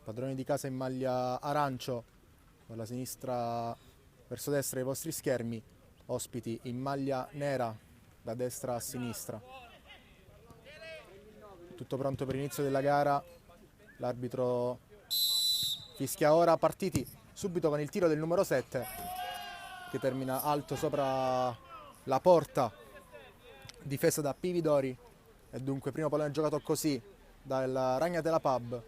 Padroni di casa in maglia arancio, dalla sinistra verso destra ai vostri schermi, ospiti in maglia nera da destra a sinistra. Tutto pronto per l'inizio della gara, l'arbitro fischia ora, partiti subito con il tiro del numero 7 che termina alto sopra la porta difesa da Pividori, e dunque primo pallone giocato così dal Ragnatela Pub.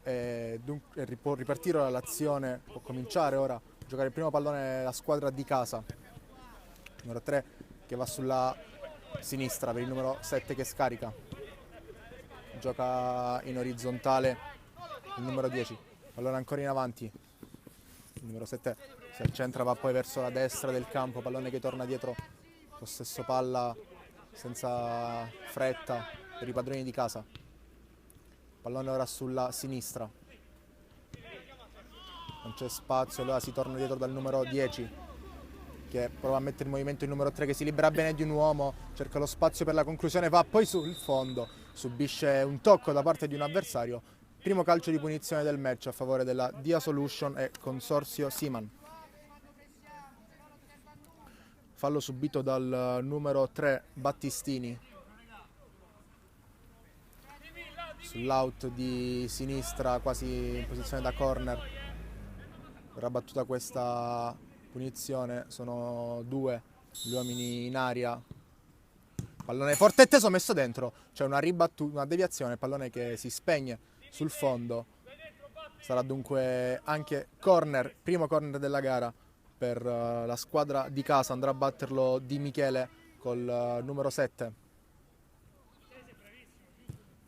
E dunque può ripartire ora l'azione, può cominciare ora a giocare il primo pallone la squadra di casa, numero 3 che va sulla sinistra per il numero 7 che scarica, gioca in orizzontale il numero 10, pallone ancora in avanti, il numero 7 si accentra, va poi verso la destra del campo, pallone che torna dietro, possesso palla senza fretta per i padroni di casa. Pallone ora sulla sinistra, non c'è spazio, allora si torna dietro dal numero 10 che prova a mettere in movimento il numero 3 che si libera bene di un uomo, cerca lo spazio per la conclusione, va poi sul fondo, subisce un tocco da parte di un avversario. Primo calcio di punizione del match a favore della Dia Solution e Consorzio Siman. Fallo subito dal numero 3 Battistini. Sull'out di sinistra, quasi in posizione da corner, verrà battuta questa punizione. Sono due gli uomini in aria, pallone forte e teso messo dentro, c'è una ribattuta, una deviazione, pallone che si spegne sul fondo. Sarà dunque anche corner, primo corner della gara per la squadra di casa, andrà a batterlo Di Michele col numero 7.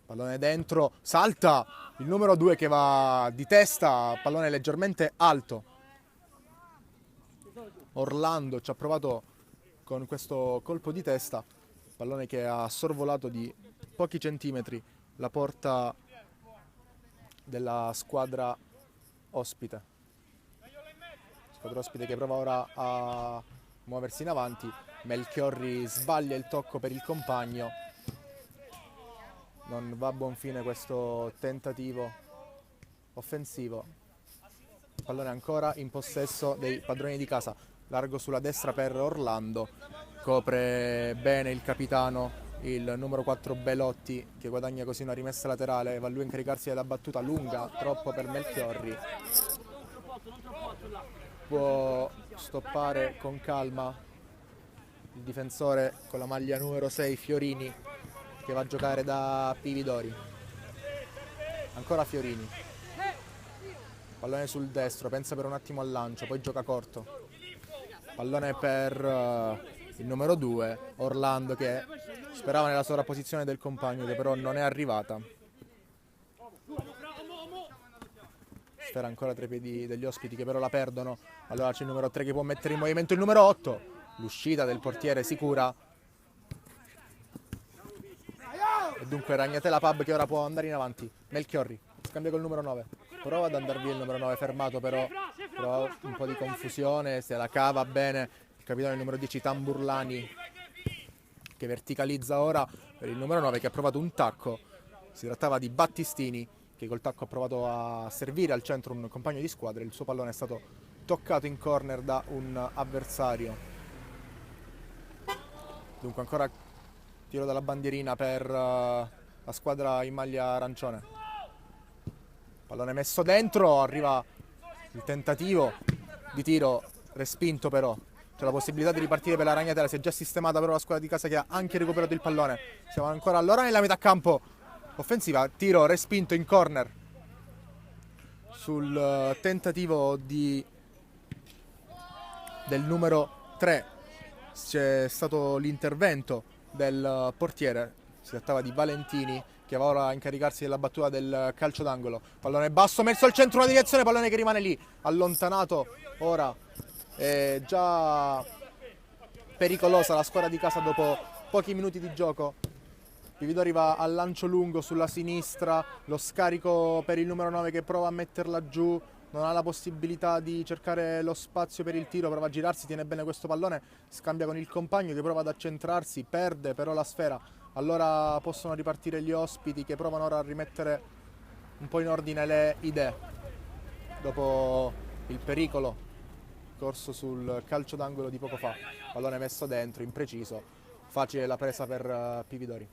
Pallone dentro, salta il numero 2 che va di testa, pallone leggermente alto. Orlando ci ha provato con questo colpo di testa, pallone che ha sorvolato di pochi centimetri la porta della squadra ospite. Squadra ospite che prova ora a muoversi in avanti, Melchiorri sbaglia il tocco per il compagno. Non va a buon fine questo tentativo offensivo. Pallone ancora in possesso dei padroni di casa. Largo sulla destra per Orlando. Copre bene il capitano, il numero 4 Belotti, che guadagna così una rimessa laterale. Va lui a incaricarsi della battuta lunga, troppo per Melchiorri. Può stoppare con calma il difensore con la maglia numero 6 Fiorini, che va a giocare da Pividori. Ancora Fiorini, pallone sul destro, pensa per un attimo al lancio, poi gioca corto, pallone per il numero 2 Orlando, che sperava nella sovrapposizione del compagno, che però non è arrivata. Sfera ancora tra i piedi degli ospiti, che però la perdono. Allora c'è il numero 3 che può mettere in movimento il numero 8, l'uscita del portiere sicura. E dunque Ragnatela Pub che ora può andare in avanti. Melchiorri scambia col numero 9, prova ad andare via il numero 9, fermato però un po' di confusione, se la cava bene il capitano del numero 10 Tamburlani, che verticalizza ora per il numero 9 che ha provato un tacco. Si trattava di Battistini, che col tacco ha provato a servire al centro un compagno di squadra. Il suo pallone è stato toccato in corner da un avversario. Dunque ancora tiro dalla bandierina per la squadra in maglia arancione. Pallone messo dentro, arriva il tentativo di tiro respinto, però c'è la possibilità di ripartire per la Ragnatela. Si è già sistemata però la squadra di casa, che ha anche recuperato il pallone. Siamo ancora allora nella metà campo offensiva, tiro respinto in corner sul tentativo del numero 3. C'è stato l'intervento del portiere, si trattava di Valentini, che va ora a incaricarsi della battuta del calcio d'angolo. Pallone basso messo al centro, una deviazione, pallone che rimane lì, allontanato ora. È già pericolosa la squadra di casa dopo pochi minuti di gioco. Pividori va al lancio lungo sulla sinistra, lo scarico per il numero 9 che prova a metterla giù, non ha la possibilità di cercare lo spazio per il tiro, prova a girarsi, tiene bene questo pallone, scambia con il compagno che prova ad accentrarsi, perde però la sfera. Allora possono ripartire gli ospiti, che provano ora a rimettere un po' in ordine le idee dopo il pericolo corso sul calcio d'angolo di poco fa. Pallone messo dentro, impreciso, facile la presa per Pividori.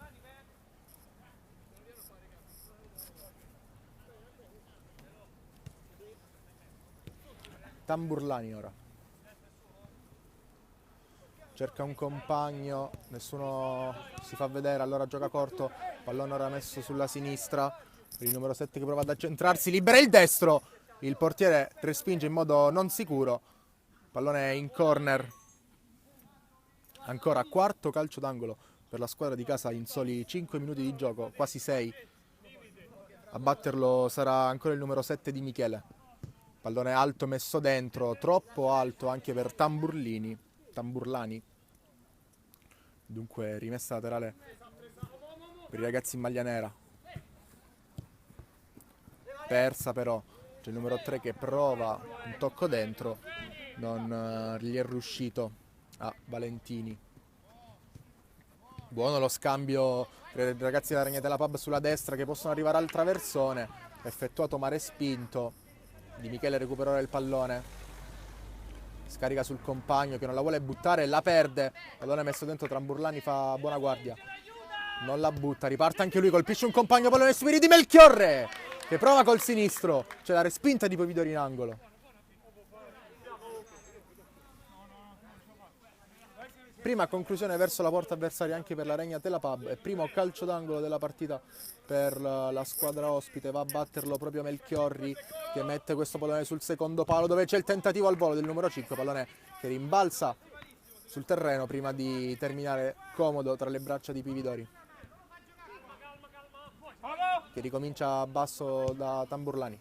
Tamburlani ora. Cerca un compagno, nessuno si fa vedere, allora gioca corto, pallone ora messo sulla sinistra, il numero 7 che prova ad accentrarsi, libera il destro, il portiere respinge in modo non sicuro, pallone in corner, ancora quarto calcio d'angolo per la squadra di casa in soli 5 minuti di gioco, quasi 6, a batterlo sarà ancora il numero 7 di Michele, pallone alto messo dentro, troppo alto anche per Tamburlani. Dunque rimessa laterale per i ragazzi in maglia nera. Persa però, c'è il numero 3 che prova un tocco dentro, non gli è riuscito a Valentini. Buono lo scambio per i ragazzi della Ragnatela Pub sulla destra che possono arrivare al traversone, effettuato ma respinto. Di Michele recupera il pallone. Scarica sul compagno che non la vuole buttare e la perde. Pallone messo dentro, Tamburlani fa buona guardia. Non la butta, riparte anche lui, colpisce un compagno, pallone sui piedi di Melchiorre che prova col sinistro. C'è la respinta di Pividori in angolo. Prima conclusione verso la porta avversaria anche per la Ragnatela Pub e primo calcio d'angolo della partita per la squadra ospite. Va a batterlo proprio Melchiorri che mette questo pallone sul secondo palo dove c'è il tentativo al volo del numero 5, pallone che rimbalza sul terreno prima di terminare comodo tra le braccia di Pividori, che ricomincia a basso da Tamburlani.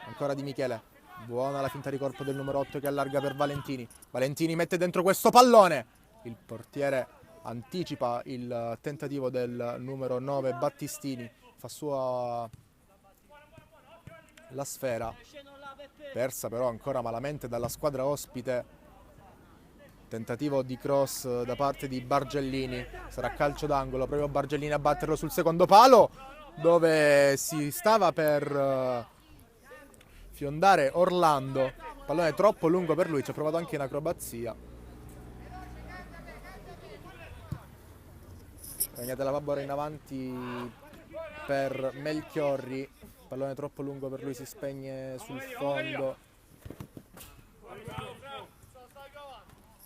Ancora di Michele. Buona la finta di corpo del numero 8 che allarga per Valentini. Valentini mette dentro questo pallone. Il portiere anticipa il tentativo del numero 9 Battistini. Fa sua la sfera. Persa però ancora malamente dalla squadra ospite. Tentativo di cross da parte di Bargellini. Sarà calcio d'angolo. Proprio Bargellini a batterlo sul secondo palo, dove si stava per fiondare Orlando, pallone troppo lungo per lui, ci ha provato anche in acrobazia. Ragnatela Pub ora in avanti per Melchiorri, pallone troppo lungo per lui, si spegne sul fondo.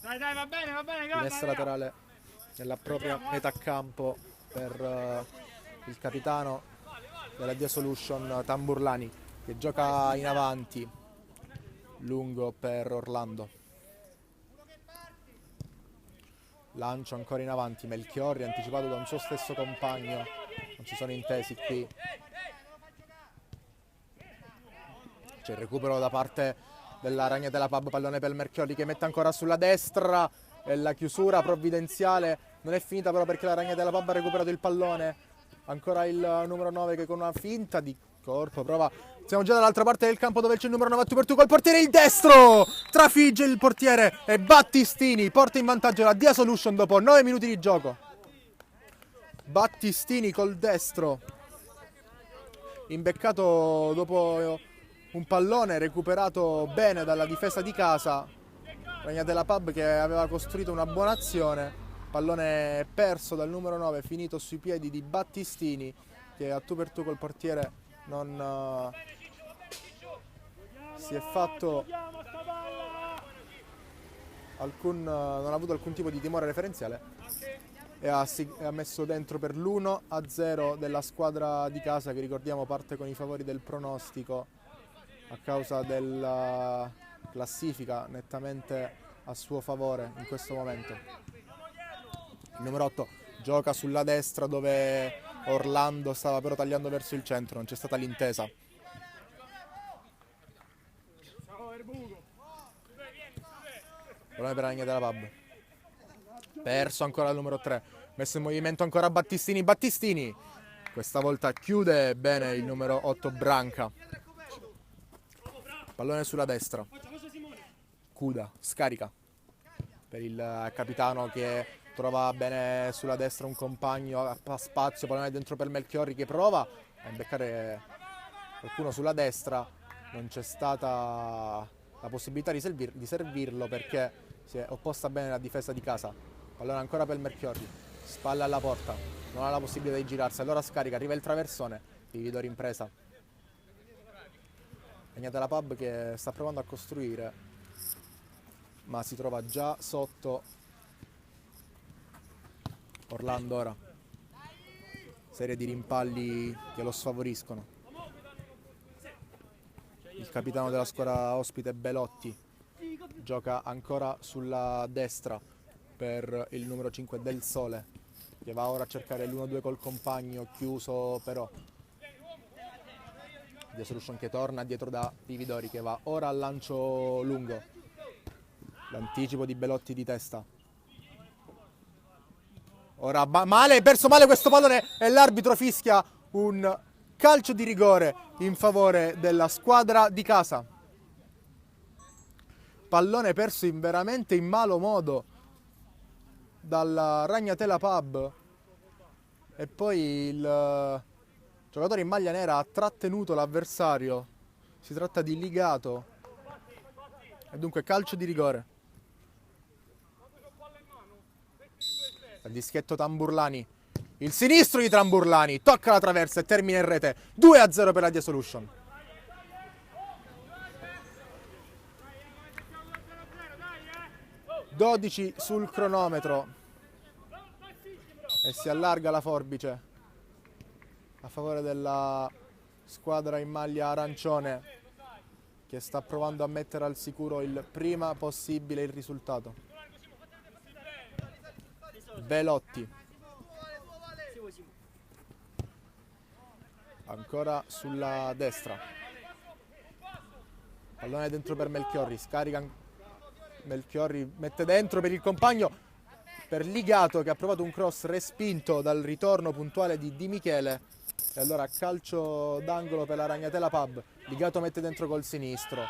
Dai, va bene, Rimessa laterale nella propria metà campo per il capitano della Dia Solution, Tamburlani, che gioca in avanti, lungo per Orlando. Lancio ancora in avanti, Melchiorri anticipato da un suo stesso compagno, non si sono intesi qui. C'è il recupero da parte della Ragnatela Pub, pallone per Melchiorri che mette ancora sulla destra e la chiusura provvidenziale non è finita però perché la Ragnatela Pub ha recuperato il pallone. Ancora il numero 9 che con una finta di corpo prova. Siamo già dall'altra parte del campo dove c'è il numero 9 a tu per tu col portiere, il destro trafigge il portiere e Battistini porta in vantaggio la Dia Solution dopo 9 minuti di gioco. Battistini col destro, imbeccato dopo un pallone recuperato bene dalla difesa di casa. Ragnatela Pub che aveva costruito una buona azione, pallone perso dal numero 9 finito sui piedi di Battistini che a tu per tu col portiere non si è fatto non ha avuto alcun tipo di timore referenziale e ha messo dentro per l'1-0 della squadra di casa, che ricordiamo parte con i favori del pronostico a causa della classifica nettamente a suo favore in questo momento. Il numero 8 gioca sulla destra dove Orlando stava però tagliando verso il centro, non c'è stata l'intesa. Pallone per la Ragnatela Pub. Perso ancora il numero 3. Messo in movimento ancora Battistini. Battistini questa volta chiude bene il numero 8 Branca. Pallone sulla destra. Cuda scarica per il capitano che trova bene sulla destra un compagno a spazio, pallone dentro per Melchiorri che prova a imbeccare qualcuno sulla destra. Non c'è stata la possibilità di servirlo perché si è opposta bene la difesa di casa. Pallone ancora per Melchiorri, spalla alla porta, non ha la possibilità di girarsi, allora scarica, arriva il traversone, Pividori in presa. Ragnatela Pub che sta provando a costruire, ma si trova già sotto. Orlando ora, serie di rimpalli che lo sfavoriscono. Il capitano della squadra ospite Belotti gioca ancora sulla destra per il numero 5 Del Sole, che va ora a cercare l'1-2 col compagno, chiuso però. The Solution che torna dietro da Pividori, che va ora al lancio lungo. L'anticipo di Belotti di testa. Ora male, perso male questo pallone e l'arbitro fischia un calcio di rigore in favore della squadra di casa. Pallone perso veramente in malo modo dalla Ragnatela Pub e poi il giocatore in maglia nera ha trattenuto l'avversario. Si tratta di Ligato e dunque calcio di rigore. Il dischetto Tamburlani, il sinistro di Tamburlani, tocca la traversa e termina in rete. 2-0 per la The Solution. ...12 sul cronometro e si allarga la forbice a favore della squadra in maglia arancione, che sta provando a mettere al sicuro il prima possibile il risultato. Belotti ancora sulla destra, pallone dentro per Melchiorri, scarica Melchiorri, mette dentro per il compagno, per Ligato che ha provato un cross respinto dal ritorno puntuale di Di Michele e allora calcio d'angolo per la Ragnatela Pub. Ligato mette dentro col sinistro,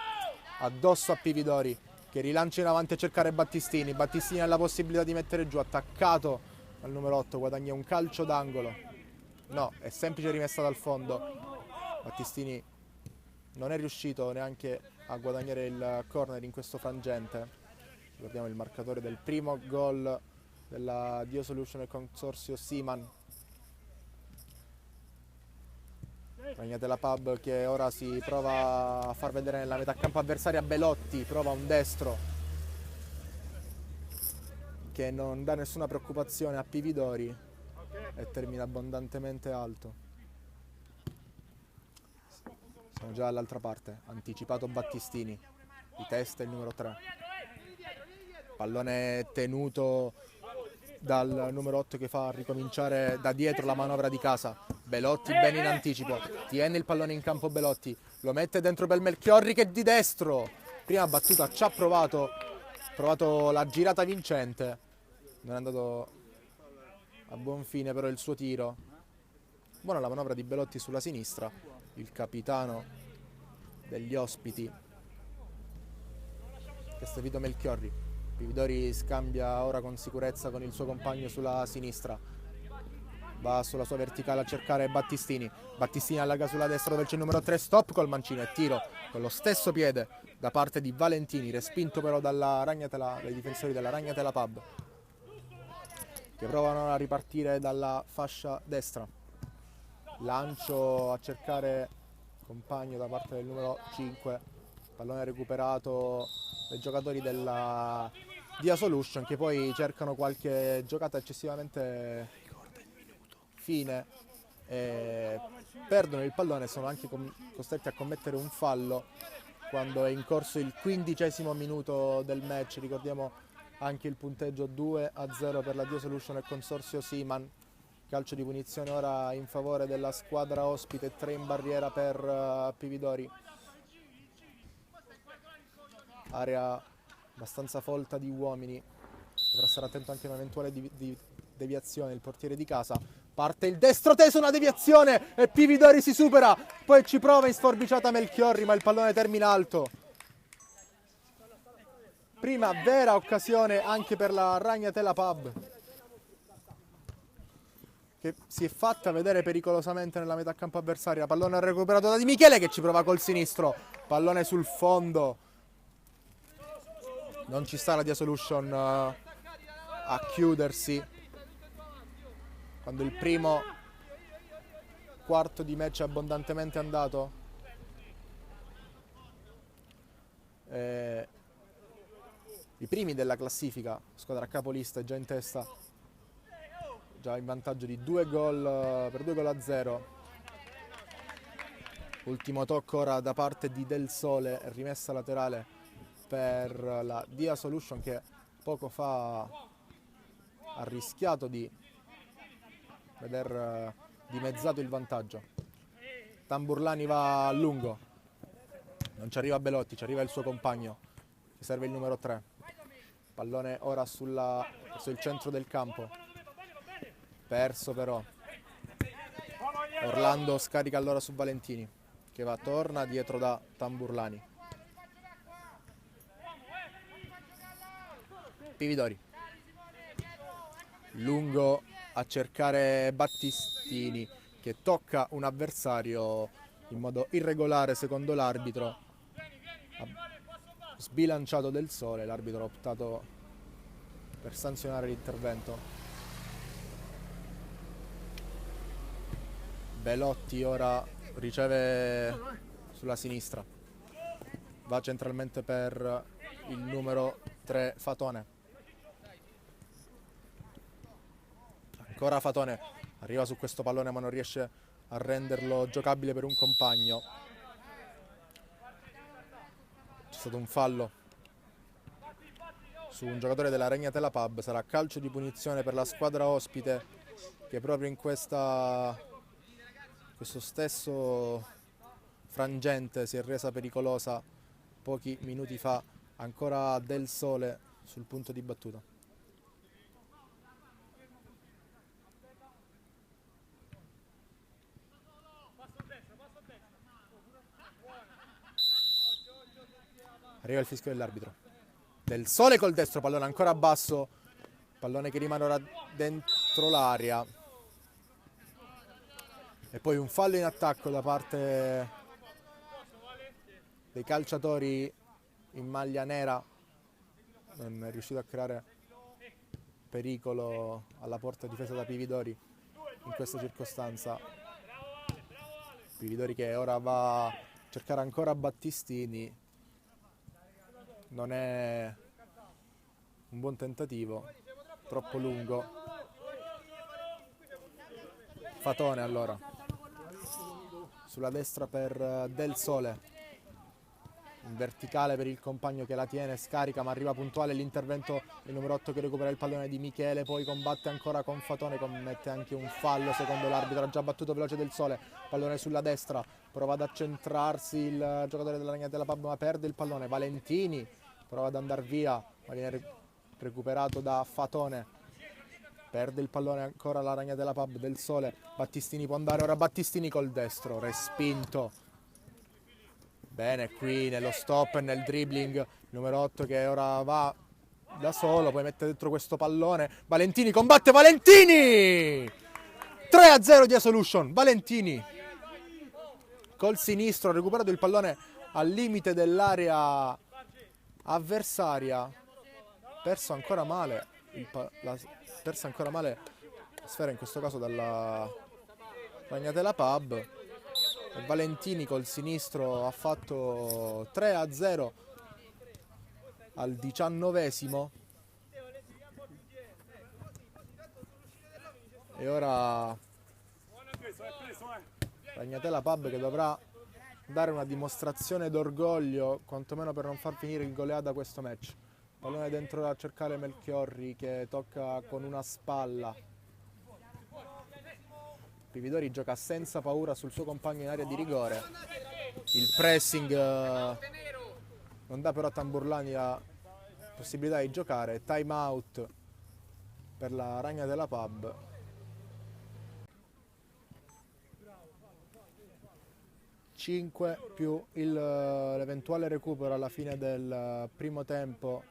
addosso a Pividori che rilancia in avanti a cercare Battistini. Battistini ha la possibilità di mettere giù, attaccato al numero 8, guadagna un calcio d'angolo. No, è semplice rimessa dal fondo. Battistini non è riuscito neanche a guadagnare il corner in questo frangente. Ricordiamo il marcatore del primo gol della Dio Solution e consorzio Seaman. Ragnatela Pub che ora si prova a far vedere nella metà campo avversaria. Belotti prova un destro che non dà nessuna preoccupazione a Pividori e termina abbondantemente alto. Siamo già dall'altra parte, anticipato Battistini, di testa il numero 3. Pallone tenuto dal numero 8 che fa ricominciare da dietro la manovra di casa. Belotti bene in anticipo, tiene il pallone in campo Belotti, lo mette dentro per Melchiorri che di destro. Prima battuta ci ha provato la girata vincente, non è andato a buon fine però il suo tiro. Buona la manovra di Belotti sulla sinistra, il capitano degli ospiti che è Vito Melchiorri. Pividori scambia ora con sicurezza con il suo compagno sulla sinistra, va sulla sua verticale a cercare Battistini. Battistini allarga sulla destra dove c'è il numero 3, stop col mancino e tiro con lo stesso piede da parte di Valentini, respinto però dai difensori della Ragnatela Pub che provano a ripartire dalla fascia destra. Lancio a cercare compagno da parte del numero 5, pallone recuperato dai giocatori della Dia Solution che poi cercano qualche giocata eccessivamente fine e perdono il pallone, sono anche costretti a commettere un fallo quando è in corso il 15° minuto del match. Ricordiamo anche il punteggio 2-0 per la Dio Solution e consorzio Seaman. Calcio di punizione ora in favore della squadra ospite, 3 in barriera per Pividori. Area abbastanza folta di uomini, dovrà stare attento anche a un'eventuale deviazione il portiere di casa. Parte il destro teso, una deviazione e Pividori si supera, poi ci prova in sforbiciata Melchiorri ma il pallone termina alto. Prima vera occasione anche per la Ragnatela Pub che si è fatta vedere pericolosamente nella metà campo avversaria. Pallone recuperato da Di Michele che ci prova col sinistro. Pallone sul fondo. Non ci sta la Dia Solution a chiudersi. Quando il primo quarto di match è abbondantemente andato. I primi della classifica, squadra capolista è già in testa, già in vantaggio di 2 gol per 2-0. Ultimo tocco ora da parte di Del Sole, rimessa laterale per la Dia Solution che poco fa ha rischiato di veder dimezzato il vantaggio. Tamburlani va a lungo, non ci arriva Belotti, ci arriva il suo compagno, che serve il numero 3. Pallone ora verso il centro del campo, perso però. Orlando scarica allora su Valentini, che torna dietro da Tamburlani. Pividori, lungo a cercare Battistini, che tocca un avversario in modo irregolare secondo l'arbitro. Sbilanciato Del Sole, l'arbitro ha optato per sanzionare l'intervento. Belotti ora riceve sulla sinistra, va centralmente per il numero 3 Fatone. Ancora Fatone, arriva su questo pallone ma non riesce a renderlo giocabile per un compagno. C'è stato un fallo su un giocatore della Ragnatela Pub, sarà calcio di punizione per la squadra ospite che proprio in questo stesso frangente si è resa pericolosa pochi minuti fa. Ancora Del Sole sul punto di battuta. Arriva il fischio dell'arbitro. Del Sole col destro, pallone ancora basso, pallone che rimane ora dentro l'area. E poi un fallo in attacco da parte dei calciatori in maglia nera. Non è riuscito a creare pericolo alla porta difesa da Pividori in questa circostanza. Pividori che ora va a cercare ancora Battistini. Non è un buon tentativo, troppo lungo. Fatone allora, sulla destra per Del Sole, in verticale per il compagno che la tiene, scarica ma arriva puntuale l'intervento del numero 8 che recupera il pallone di Michele, poi combatte ancora con Fatone, commette anche un fallo secondo l'arbitro, ha già battuto veloce Del Sole, pallone sulla destra, prova ad accentrarsi il giocatore della Ragnatela Pub ma perde il pallone. Valentini prova ad andare via ma viene recuperato da Fatone, perde il pallone ancora la Ragnatela Pub. Del Sole, Battistini può andare, ora Battistini col destro, respinto bene qui nello stop e nel dribbling, numero 8 che ora va da solo, poi mette dentro questo pallone. Valentini combatte, Valentini 3-0 Dia Solution. Valentini col sinistro ha recuperato il pallone al limite dell'area avversaria, persa ancora male la sfera, in questo caso dalla Ragnatela Pub, e Valentini col sinistro ha fatto 3-0 al 19esimo. E ora Ragnatela Pub che dovrà dare una dimostrazione d'orgoglio, quantomeno per non far finire il goleada questo match. Pallone dentro a cercare Melchiorri che tocca con una spalla. Pividori gioca senza paura sul suo compagno in area di rigore. Il pressing non dà però a Tamburlani la possibilità di giocare. Time out per la Ragnatela Pub. Più l'eventuale recupero alla fine del primo tempo.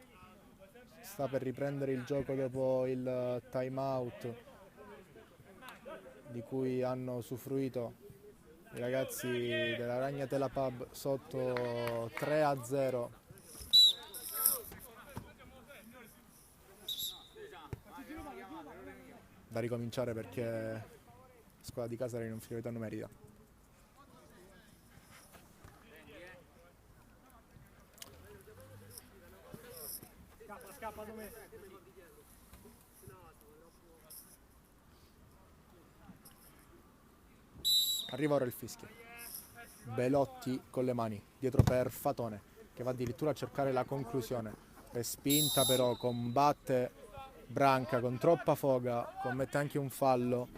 Sta per riprendere il gioco dopo il time out. di cui hanno usufruito i ragazzi della Ragnatela Pub sotto 3-0. Da ricominciare perché la squadra di Cagliari in inferiorità numerica. Scappa dove? Arriva ora il fischio. Belotti con le mani dietro per Fatone, che va addirittura a cercare la conclusione. Respinta però, combatte Branca con troppa foga, commette anche un fallo.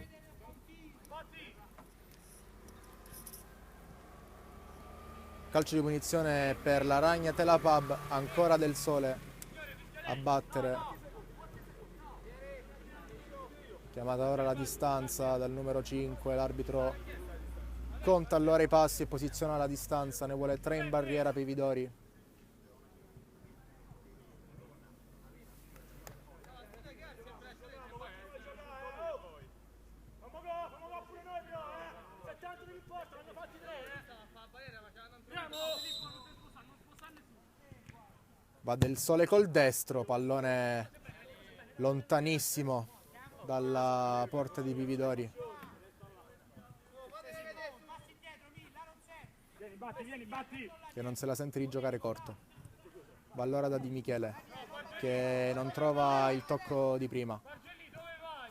Calcio di punizione per la Ragnatela Pub, ancora Del Sole a battere. Chiamata ora la distanza dal numero 5, l'arbitro conta allora i passi e posiziona la distanza, ne vuole 3 in barriera Pividori. Va Del Sole col destro, pallone lontanissimo dalla porta di Pividori. Batti. Che non se la sente di giocare corto. Va allora da Di Michele, che non trova il tocco di prima.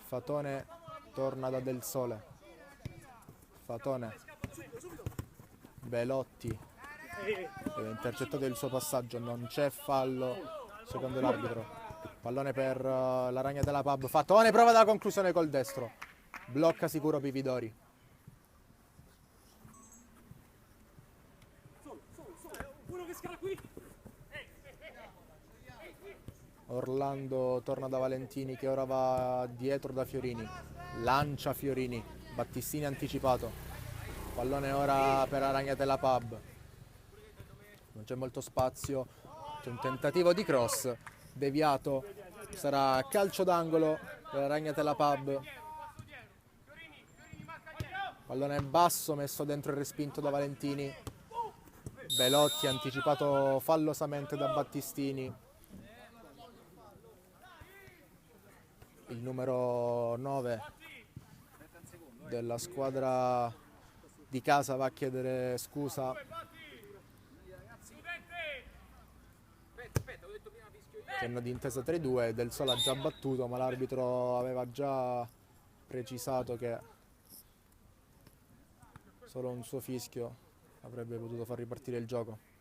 Fatone torna da Del Sole. Fatone. Belotti. Deve intercettato il suo passaggio, non c'è fallo secondo l'arbitro. Pallone per la Ragnatela Pub. Fatone prova la conclusione col destro. Blocca sicuro Pividori. Orlando torna da Valentini, che ora va dietro da Fiorini. Lancia Fiorini. Battistini anticipato. Pallone ora per la Ragnatela Pub. Non c'è molto spazio. C'è un tentativo di cross deviato. Sarà calcio d'angolo per la Ragnatela Pub. Pallone basso messo dentro e respinto da Valentini. Belotti anticipato fallosamente da Battistini. Il numero 9 della squadra di casa va a chiedere scusa. Cenno di intesa 3-2, Del Sole ha già battuto, ma l'arbitro aveva già precisato che solo un suo fischio avrebbe potuto far ripartire il gioco.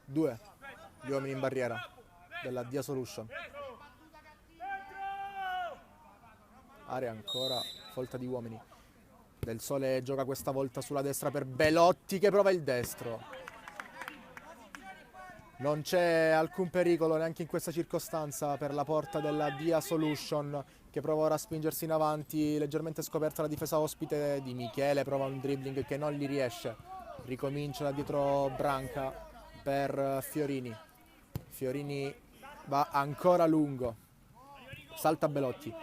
Due gli uomini in barriera della Dia Solution. Area ancora folta di uomini. Del Sole gioca questa volta sulla destra per Belotti, che prova il destro. Non c'è alcun pericolo neanche in questa circostanza per la porta della Dia Solution, che prova ora a spingersi in avanti, leggermente scoperta la difesa ospite di Michele, prova un dribbling che non gli riesce. Ricomincia da dietro Branca per Fiorini. Fiorini va ancora lungo. Salta Belotti.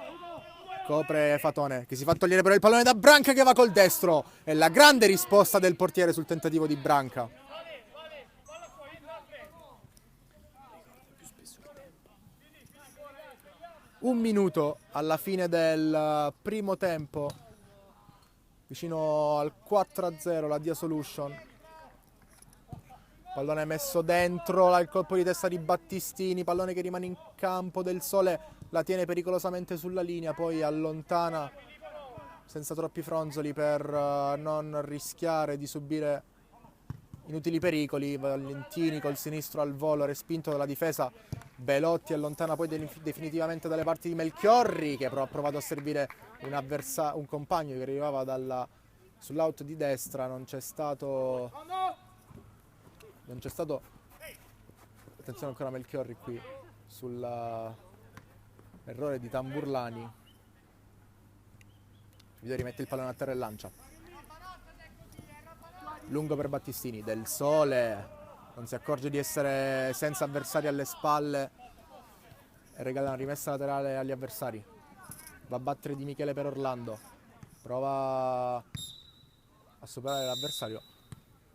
Copre Fatone, che si fa togliere però il pallone da Branca, che va col destro. È la grande risposta del portiere sul tentativo di Branca. Un minuto alla fine del primo tempo, vicino al 4-0 la Dia Solution. Pallone messo dentro, il colpo di testa di Battistini, pallone che rimane in campo. Del Sole la tiene pericolosamente sulla linea, poi allontana senza troppi fronzoli per non rischiare di subire inutili pericoli. Valentini col sinistro al volo, respinto dalla difesa. Belotti allontana poi definitivamente dalle parti di Melchiorri, che però ha provato a servire un compagno che arrivava sull'out di destra. Non c'è stato attenzione ancora Melchiorri qui sull'errore di Tamburlani. Pividori mette il pallone a terra e lancia. lungo per Battistini, Del Sole non si accorge di essere senza avversari alle spalle e regala una rimessa laterale agli avversari. Va a battere Di Michele per Orlando, prova a superare l'avversario,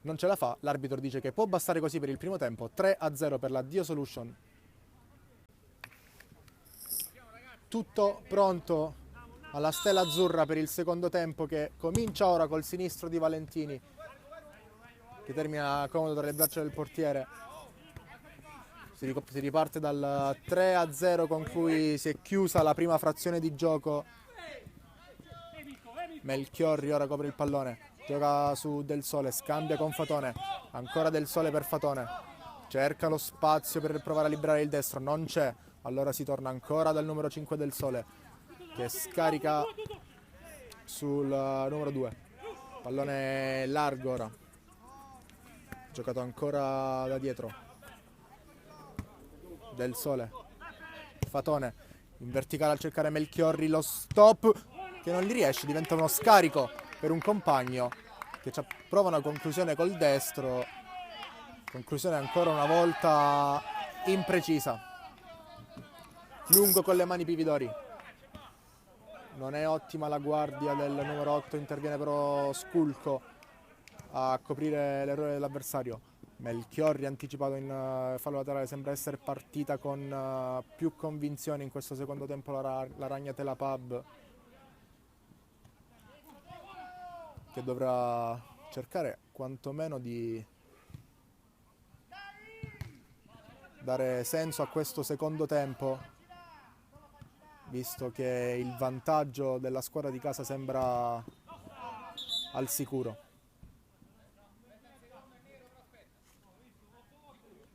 non ce la fa, l'arbitro dice che può bastare così per il primo tempo. 3-0 per la Dio Solution. Tutto pronto alla Stella Azzurra per il secondo tempo, che comincia ora col sinistro di Valentini, che termina comodo tra le braccia del portiere. Si riparte dal 3-0 con cui si è chiusa la prima frazione di gioco. Melchiorri ora copre il pallone, gioca su Del Sole, scambia con Fatone, ancora Del Sole per Fatone, cerca lo spazio per provare a liberare il destro, non c'è, allora si torna ancora dal numero 5 Del Sole, che scarica sul numero 2, pallone largo ora, giocato ancora da dietro, Del Sole, Fatone in verticale a cercare Melchiorri, lo stop che non gli riesce, diventa uno scarico per un compagno che prova una conclusione col destro, conclusione ancora una volta imprecisa. Lungo con le mani Pividori, non è ottima la guardia del numero 8, interviene però Sculco a coprire l'errore dell'avversario. Melchiorri anticipato in fallo laterale, sembra essere partita con più convinzione in questo secondo tempo la Ragnatela Pub, che dovrà cercare quantomeno di dare senso a questo secondo tempo, visto che il vantaggio della squadra di casa sembra al sicuro.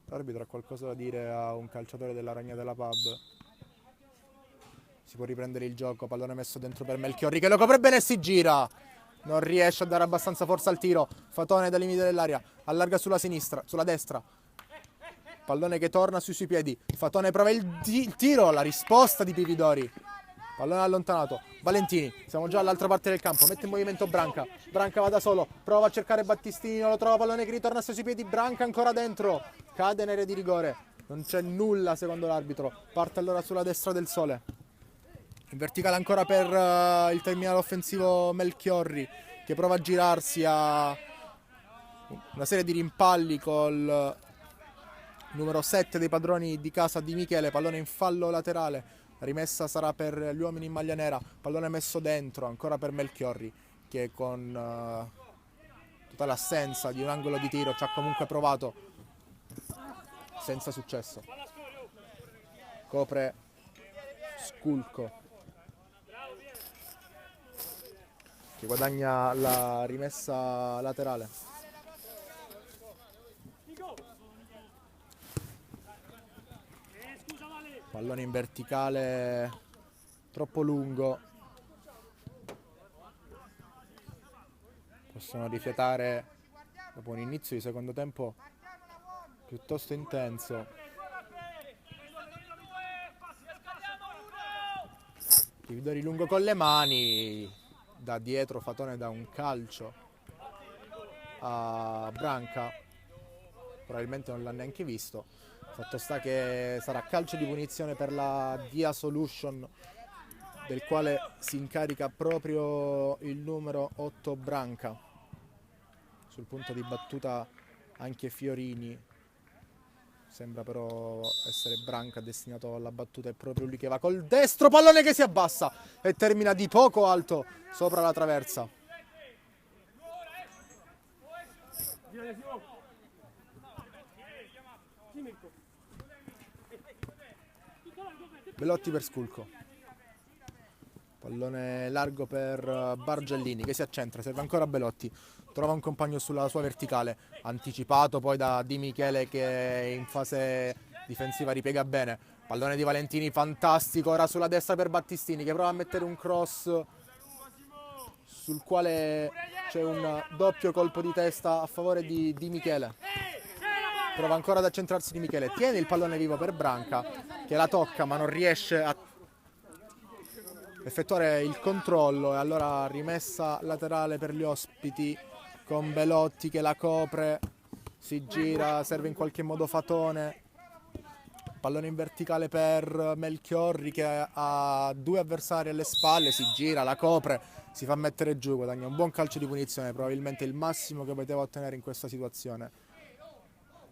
L'arbitro ha qualcosa da dire a un calciatore della Ragnatela Pub. Si può riprendere il gioco, pallone messo dentro per Melchiorri che lo copre bene e si gira. Non riesce a dare abbastanza forza al tiro. Fatone dal limite dell'area, allarga sulla sinistra, sulla destra. Pallone che torna sui suoi piedi. Fatone prova il tiro, la risposta di Pividori. Pallone allontanato. Valentini, siamo già all'altra parte del campo, mette in movimento Branca. Branca va da solo, prova a cercare Battistini, non lo trova, pallone che ritorna sui suoi piedi. Branca ancora dentro, cade in area di rigore. Non c'è nulla secondo l'arbitro. Parte allora sulla destra Del Sole. In verticale ancora per il terminale offensivo Melchiorri, che prova a girarsi a una serie di rimpalli col numero 7 dei padroni di casa Di Michele. Pallone in fallo laterale, la rimessa sarà per gli uomini in maglia nera, pallone messo dentro ancora per Melchiorri, che con totale assenza di un angolo di tiro ci ha comunque provato senza successo. Copre Sculco, che guadagna la rimessa laterale. Pallone in verticale troppo lungo. Possono rifiatare dopo un inizio di secondo tempo piuttosto intenso. Pividori lungo con le mani. Da dietro Fatone dà un calcio a Branca, probabilmente non l'ha neanche visto. Fatto sta che sarà calcio di punizione per la Dia Solution, del quale si incarica proprio il numero 8 Branca. Sul punto di battuta anche Fiorini, sembra però essere Branca destinato alla battuta, è proprio lui che va col destro, pallone che si abbassa e termina di poco alto sopra la traversa. Belotti per Sculco, pallone largo per Bargellini che si accentra, serve ancora Belotti, trova un compagno sulla sua verticale, anticipato poi da Di Michele che in fase difensiva ripiega bene. Pallone di Valentini fantastico ora sulla destra per Battistini, che prova a mettere un cross sul quale c'è un doppio colpo di testa a favore di Di Michele. Prova ancora ad accentrarsi Di Michele, tiene il pallone vivo per Branca che la tocca ma non riesce a effettuare il controllo, e allora rimessa laterale per gli ospiti con Belotti che la copre, si gira, serve in qualche modo Fatone, pallone in verticale per Melchiorri che ha 2 avversari alle spalle, si gira, la copre, si fa mettere giù, guadagna un buon calcio di punizione, probabilmente il massimo che poteva ottenere in questa situazione.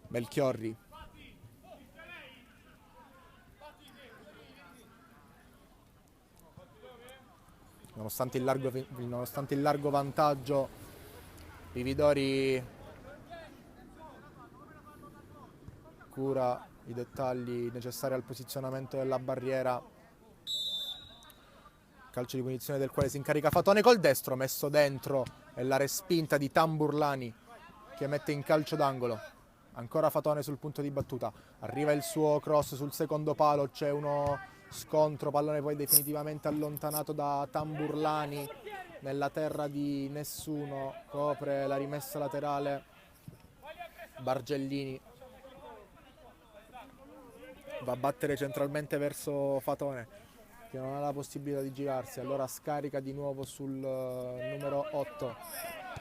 Melchiorri. Nonostante il largo vantaggio, Vividori cura i dettagli necessari al posizionamento della barriera. Calcio di punizione del quale si incarica Fatone col destro, messo dentro, e la respinta di Tamburlani che mette in calcio d'angolo. Ancora Fatone sul punto di battuta, arriva il suo cross sul secondo palo, c'è uno scontro, pallone poi definitivamente allontanato da Tamburlani nella terra di nessuno, copre la rimessa laterale Bargellini, va a battere centralmente verso Fatone che non ha la possibilità di girarsi, allora scarica di nuovo sul numero 8,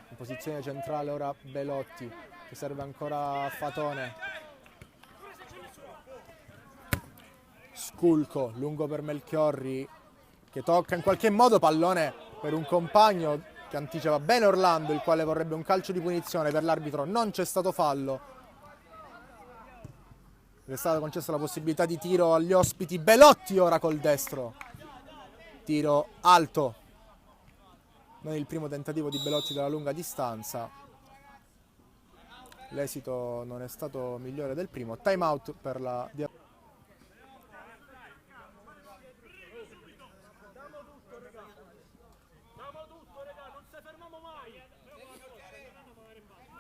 in posizione centrale ora Belotti che serve ancora a Fatone. Sculco lungo per Melchiorri che tocca in qualche modo, pallone per un compagno che anticipa bene Orlando, il quale vorrebbe un calcio di punizione. Per l'arbitro non c'è stato fallo, è stata concessa la possibilità di tiro agli ospiti. Belotti ora col destro, tiro alto, non il primo tentativo di Belotti dalla lunga distanza, l'esito non è stato migliore del primo. Time out per la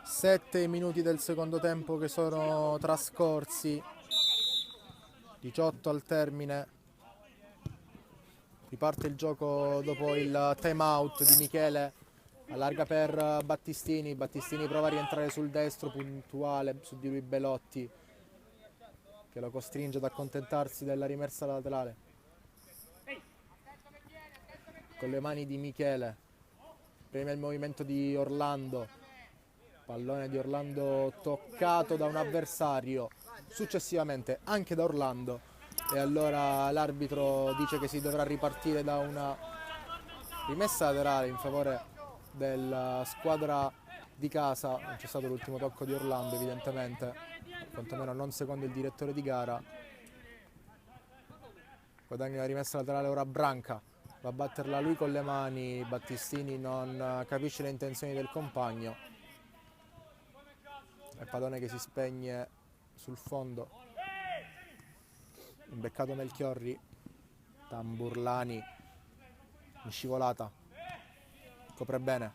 7 minuti del secondo tempo che sono trascorsi, 18 al termine. Riparte il gioco dopo il time out di Michele, allarga per Battistini, Battistini prova a rientrare sul destro, puntuale su di lui Belotti che lo costringe ad accontentarsi della rimessa laterale. Con le mani di Michele, prima il movimento di Orlando, pallone di Orlando toccato da un avversario, successivamente anche da Orlando, e allora l'arbitro dice che si dovrà ripartire da una rimessa laterale in favore della squadra di casa. Non c'è stato l'ultimo tocco di Orlando evidentemente, quantomeno non secondo il direttore di gara. Guadagna la rimessa laterale ora Branca, va a batterla lui con le mani, Battistini non capisce le intenzioni del compagno, è pallone che si spegne sul fondo, imbeccato Melchiorri, Tamburlani in scivolata, copre bene,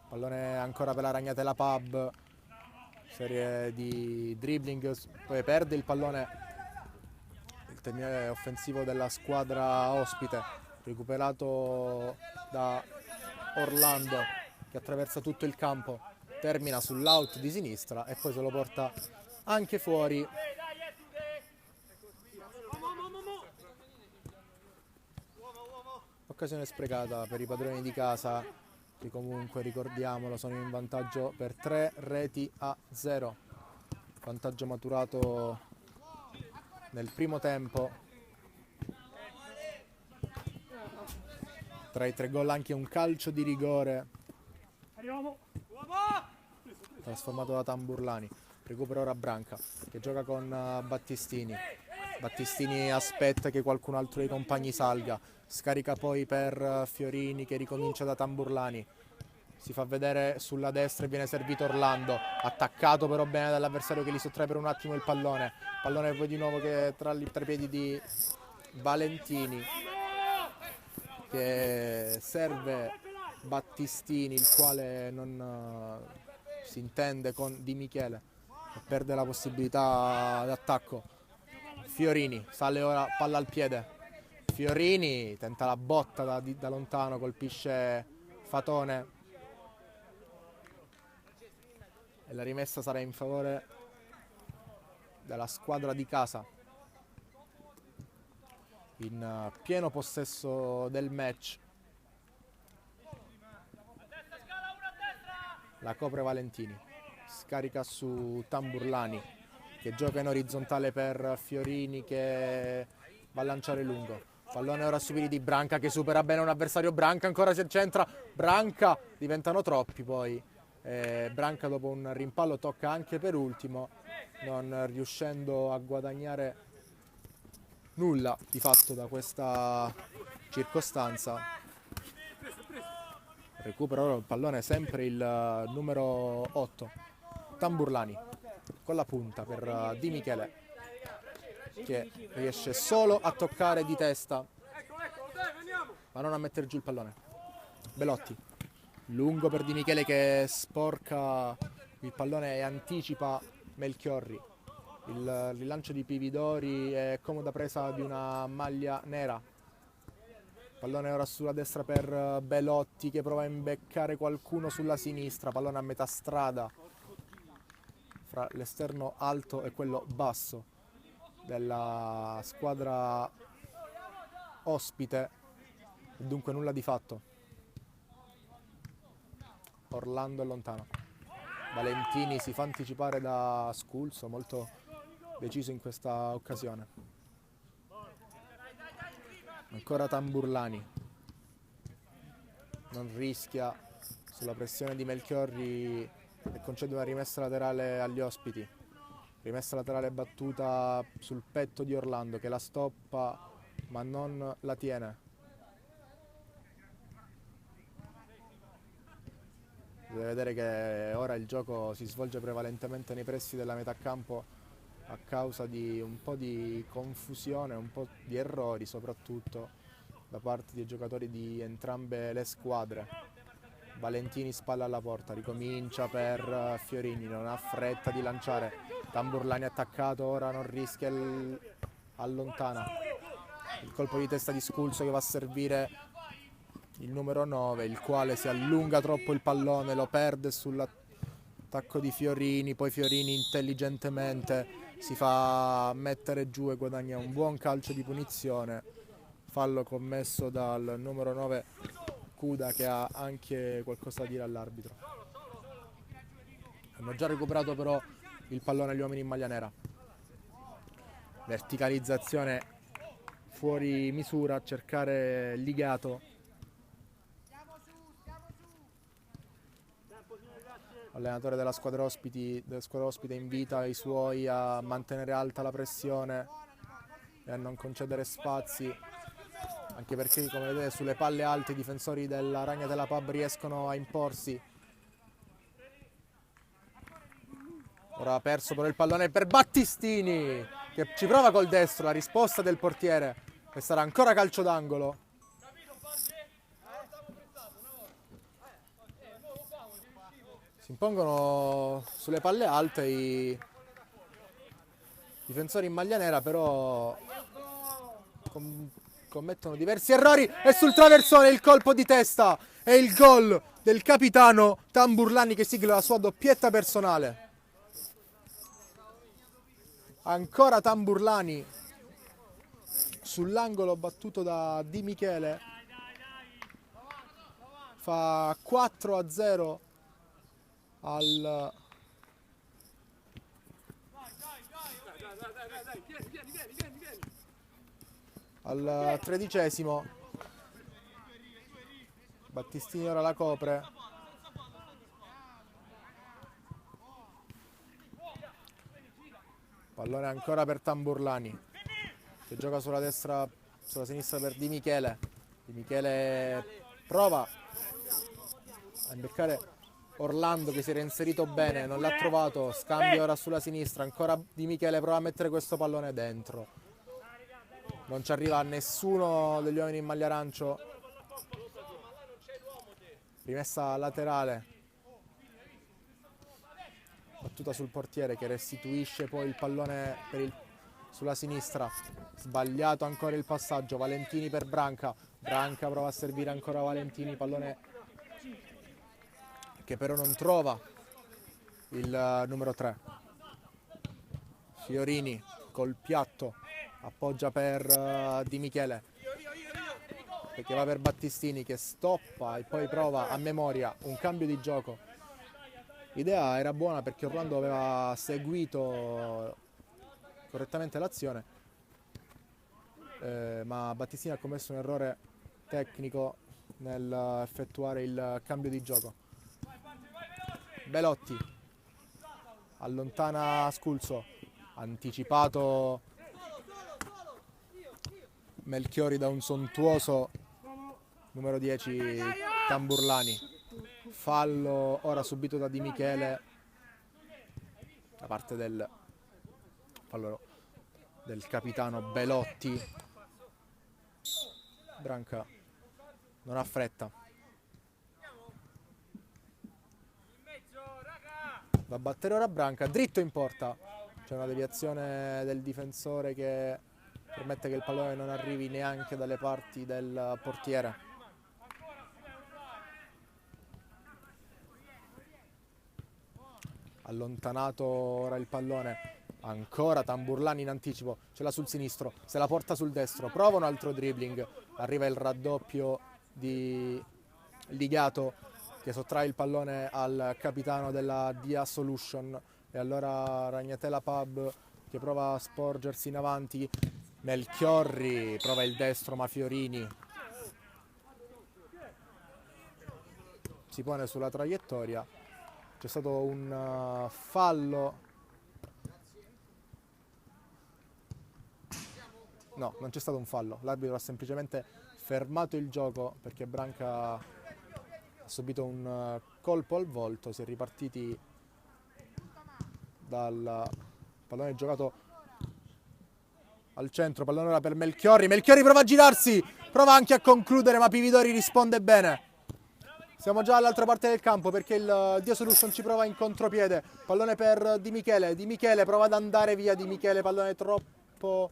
pallone ancora per la Ragnatela Pub, serie di dribbling, poi perde il pallone il terminale offensivo della squadra ospite, recuperato da Orlando che attraversa tutto il campo, termina sull'out di sinistra e poi se lo porta anche fuori. Occasione sprecata per i padroni di casa che comunque, ricordiamolo, sono in vantaggio per 3-0, vantaggio maturato nel primo tempo. Tra i 3 gol anche un calcio di rigore trasformato da Tamburlani. Recupera ora Branca che gioca con Battistini. Battistini aspetta che qualcun altro dei compagni salga, scarica poi per Fiorini che ricomincia da Tamburlani, si fa vedere sulla destra e viene servito Orlando, attaccato però bene dall'avversario che gli sottrae per un attimo il pallone poi di nuovo che tra i piedi di Valentini che serve Battistini, il quale non si intende con Di Michele e perde la possibilità d'attacco. Fiorini sale ora, palla al piede, Fiorini tenta la botta da lontano, colpisce Fatone e la rimessa sarà in favore della squadra di casa, in pieno possesso del match. la copre Valentini, scarica su Tamburlani che gioca in orizzontale per Fiorini che va a lanciare lungo. Pallone ora su piedi di Branca che supera bene un avversario. Branca ancora si accentra, Branca, diventano troppi poi. Branca dopo un rimpallo tocca anche per ultimo, non riuscendo a guadagnare nulla di fatto da questa circostanza. Recupera ora il pallone sempre il numero 8, Tamburlani, con la punta per Di Michele, che riesce solo a toccare di testa, ma non a mettere giù il pallone. Belotti, lungo per Di Michele che sporca il pallone e anticipa Melchiorri. Il rilancio di Pividori è comoda presa di una maglia nera. Pallone ora sulla destra per Belotti che prova a imbeccare qualcuno sulla sinistra. Pallone a metà strada fra l'esterno alto e quello basso della squadra ospite. Dunque nulla di fatto. Orlando è lontano. Valentini si fa anticipare da Sculso, molto deciso in questa occasione. Ancora Tamburlani, non rischia sulla pressione di Melchiorri e concede una rimessa laterale agli ospiti. Rimessa laterale battuta sul petto di Orlando che la stoppa ma non la tiene. Deve vedere che ora il gioco si svolge prevalentemente nei pressi della metà campo a causa di un po' di confusione, un po' di errori soprattutto da parte dei giocatori di entrambe le squadre. Valentini spalla alla porta, ricomincia per Fiorini, non ha fretta di lanciare. Tamburlani attaccato, ora non rischia, allontana. Il colpo di testa di Sculso che va a servire il numero 9, il quale si allunga troppo il pallone, lo perde sull'attacco di Fiorini, poi Fiorini intelligentemente si fa mettere giù e guadagna un buon calcio di punizione. Fallo commesso dal numero 9 Cuda che ha anche qualcosa da dire all'arbitro. Hanno già recuperato però il pallone gli uomini in maglia nera. Verticalizzazione fuori misura, cercare Ligato. Allenatore della squadra ospite invita i suoi a mantenere alta la pressione e a non concedere spazi, anche perché come vedete sulle palle alte i difensori della Ragna della Pab riescono a imporsi. Ora ha perso però il pallone per Battistini che ci prova col destro, la risposta del portiere e sarà ancora calcio d'angolo. Si impongono sulle palle alte i difensori in maglia nera, però commettono diversi errori e sul traversone il colpo di testa e il gol del capitano Tamburlani che sigla la sua doppietta personale. Ancora Tamburlani sull'angolo battuto da Di Michele, fa 4-0 al tredicesimo. Battistini ora la copre. Pallone ancora per Tamburlani che gioca sulla destra, sulla sinistra per Di Michele. Di Michele prova a imbeccare Orlando che si era inserito bene, non l'ha trovato, scambio ora sulla sinistra, ancora Di Michele prova a mettere questo pallone dentro. Non ci arriva nessuno degli uomini in maglia arancio. Rimessa laterale. Battuta sul portiere che restituisce poi il pallone sulla sinistra. Sbagliato ancora il passaggio. Valentini per Branca. Branca prova a servire ancora Valentini. Pallone che però non trova il numero 3. Fiorini col piatto appoggia per Di Michele che va per Battistini che stoppa e poi prova a memoria un cambio di gioco L'idea era buona perché Orlando aveva seguito correttamente l'azione, ma Battistini ha commesso un errore tecnico nel effettuare il cambio di gioco. Belotti allontana Sculso, anticipato Melchiori da un sontuoso numero 10 Tamburlani. Fallo ora subito da Di Michele da parte del capitano Belotti. Branca non ha fretta, va a battere ora Branca, dritto in porta. C'è una deviazione del difensore che permette che il pallone non arrivi neanche dalle parti del portiere. Allontanato ora il pallone, ancora Tamburlani in anticipo, ce l'ha sul sinistro, se la porta sul destro, prova un altro dribbling, arriva il raddoppio di Ligato che sottrae il pallone al capitano della Dia Solution, e allora Ragnatela Pub che prova a sporgersi in avanti. Melchiorri prova il destro, ma Fiorini si pone sulla traiettoria. C'è stato un fallo. No, non c'è stato un fallo. L'arbitro ha semplicemente fermato il gioco perché Branca ha subito un colpo al volto. Si è ripartiti dal pallone giocato al centro. Pallone ora per Melchiorri. Melchiorri prova a girarsi, prova anche a concludere, ma Pividori risponde bene. Siamo già all'altra parte del campo perché il Dia Solution ci prova in contropiede. Pallone per Di Michele. Di Michele prova ad andare via. Di Michele, pallone troppo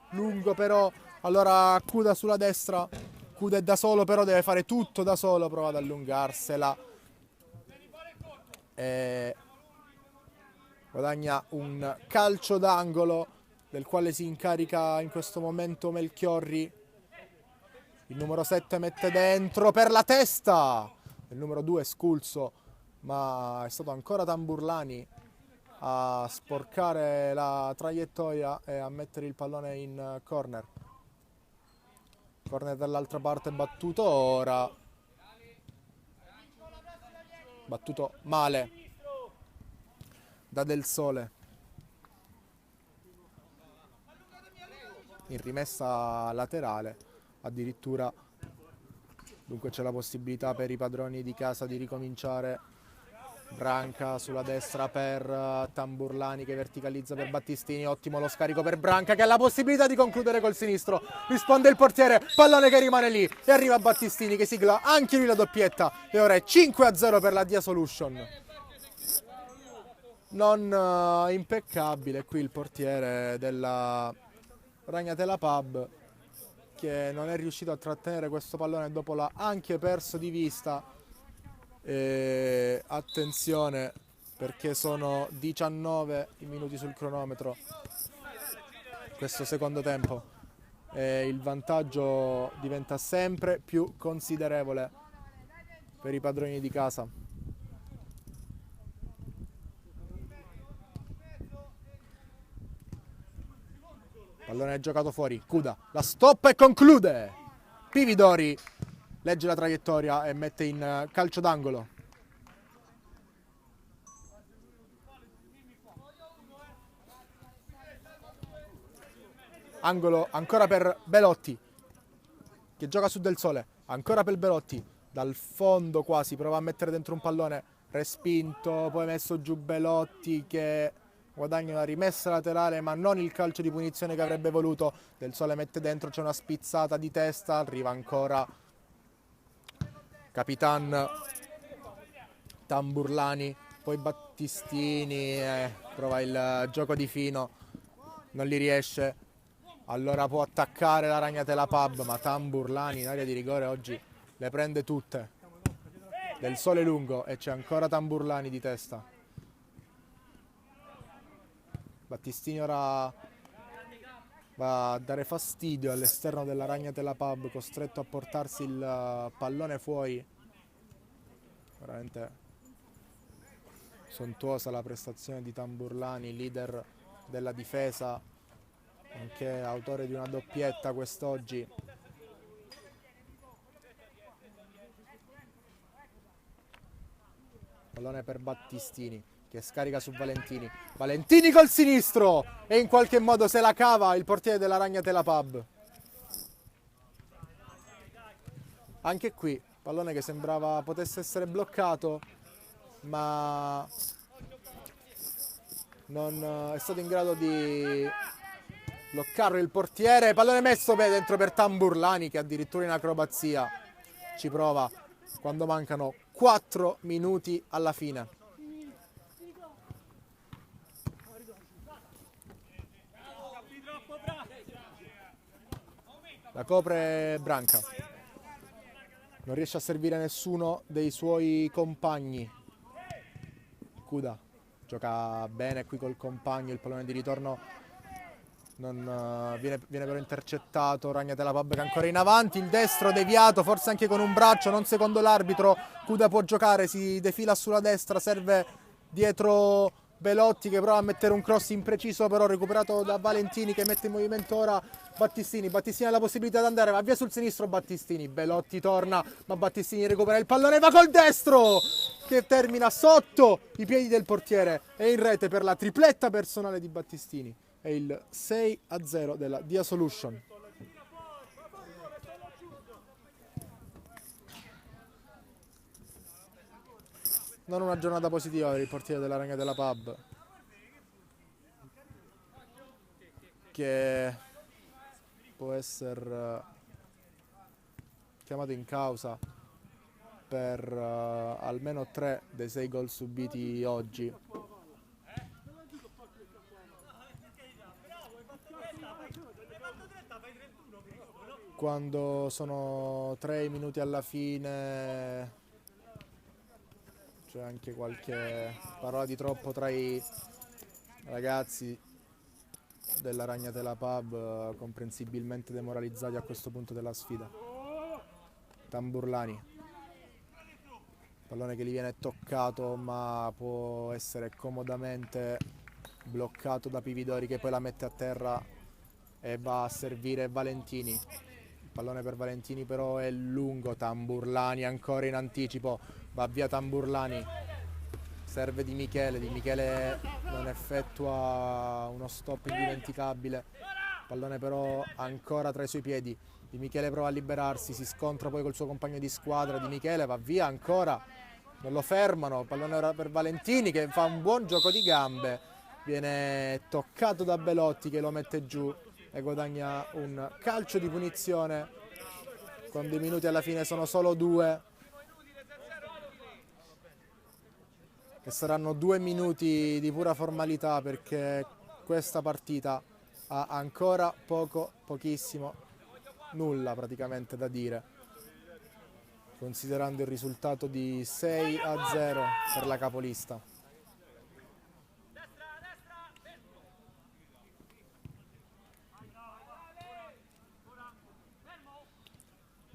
lungo però. Allora Cuda sulla destra. Cuda è da solo, però deve fare tutto da solo. Prova ad allungarsela. E guadagna un calcio d'angolo del quale si incarica in questo momento Melchiorri. Il numero 7 mette dentro per la testa. Il numero 2 Sculso, ma è stato ancora Tamburlani a sporcare la traiettoria e a mettere il pallone in corner. Corner dall'altra parte battuto ora. Battuto male da Del Sole. In rimessa laterale addirittura. Dunque c'è la possibilità per i padroni di casa di ricominciare. Branca sulla destra per Tamburlani che verticalizza per Battistini. Ottimo lo scarico per Branca che ha la possibilità di concludere col sinistro. Risponde il portiere, pallone che rimane lì e arriva Battistini che sigla anche lui la doppietta. E ora è 5-0 per la Dia Solution. Non impeccabile qui il portiere della Ragnatela Pub, che non è riuscito a trattenere questo pallone dopo l'ha anche perso di vista. E attenzione perché sono 19 i minuti sul cronometro questo secondo tempo e il vantaggio diventa sempre più considerevole per i padroni di casa. Pallone giocato fuori, Cuda la stoppa e conclude. Pividori legge la traiettoria e mette in calcio d'angolo. Angolo ancora per Belotti che gioca su Del Sole, ancora per Belotti dal fondo quasi, prova a mettere dentro un pallone, respinto, poi messo giù Belotti che guadagna una rimessa laterale ma non il calcio di punizione che avrebbe voluto. Del Sole mette dentro, c'è una spizzata di testa, arriva ancora Capitan Tamburlani, poi Battistini, prova il gioco di fino, non li riesce. Allora può attaccare la Ragnatela Pub, ma Tamburlani in area di rigore oggi le prende tutte. Del Sole lungo e c'è ancora Tamburlani di testa. Battistini ora va a dare fastidio all'esterno della Ragnatela Pub, costretto a portarsi il pallone fuori. Veramente Sontuosa la prestazione di Tamburlani, leader della difesa, anche autore di una doppietta quest'oggi. Pallone per Battistini che scarica su Valentini. Valentini col sinistro e in qualche modo se la cava il portiere della Ragnatela Pub. Anche qui pallone che sembrava potesse essere bloccato, ma non è stato in grado di bloccarlo il portiere. Pallone messo dentro per Tamburlani che addirittura in acrobazia ci prova quando mancano 4 minuti alla fine. La copre Branca. Non riesce a servire nessuno dei suoi compagni. Cuda gioca bene qui col compagno, il pallone di ritorno non viene però intercettato. Ragnatela Pub che è ancora in avanti, il destro deviato, forse anche con un braccio, non secondo l'arbitro. Cuda può giocare, si defila sulla destra, serve dietro Belotti che prova a mettere un cross impreciso, però recuperato da Valentini che mette in movimento ora Battistini. Battistini ha la possibilità di andare, va via sul sinistro Battistini, Belotti torna, ma Battistini recupera il pallone, va col destro che termina sotto i piedi del portiere e in rete per la tripletta personale di Battistini. È il 6-0 della Dia Solution. Non una giornata positiva per il portiere della Ragnatela Pub, che può essere chiamato in causa per almeno 3 dei 6 gol subiti oggi. Quando sono 3 minuti alla fine c'è anche qualche parola di troppo tra i ragazzi della Ragnatela Pub, comprensibilmente demoralizzati a questo punto della sfida. Tamburlani, pallone che gli viene toccato ma può essere comodamente bloccato da Pividori che poi la mette a terra e va a servire Valentini. Il pallone per Valentini però è lungo. Tamburlani ancora in anticipo, va via Tamburlani, serve Di Michele non effettua uno stop indimenticabile, pallone però ancora tra i suoi piedi. Di Michele prova a liberarsi, si scontra poi col suo compagno di squadra. Di Michele va via ancora, non lo fermano, pallone ora per Valentini che fa un buon gioco di gambe, viene toccato da Belotti che lo mette giù e guadagna un calcio di punizione quando i minuti alla fine sono solo 2, che saranno 2 minuti di pura formalità perché questa partita ha ancora pochissimo, nulla praticamente da dire, considerando il risultato di 6-0 per la capolista.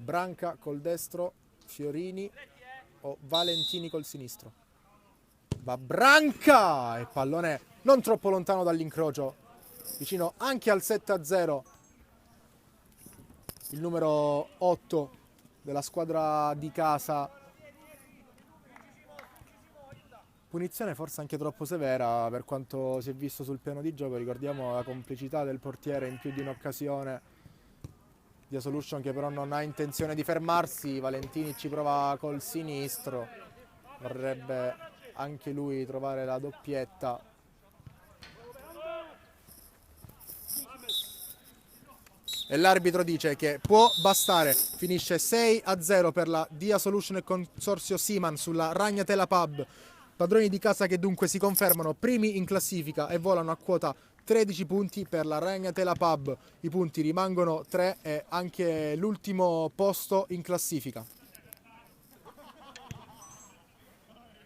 Branca col destro, Fiorini o Valentini col sinistro. Va Branca e pallone non troppo lontano dall'incrocio, vicino anche al 7-0. Il numero 8 della squadra di casa. Punizione forse anche troppo severa per quanto si è visto sul piano di gioco. Ricordiamo la complicità del portiere in più di un'occasione. Dia Solution che però non ha intenzione di fermarsi. Valentini ci prova col sinistro, vorrebbe anche lui trovare la doppietta. E l'arbitro dice che può bastare. Finisce 6-0 per la Dia Solution e consorzio Siman sulla Ragnatela Pub. Padroni di casa che dunque si confermano primi in classifica e volano a quota 13 punti per la Ragnatela Pub. I punti rimangono 3 e anche l'ultimo posto in classifica.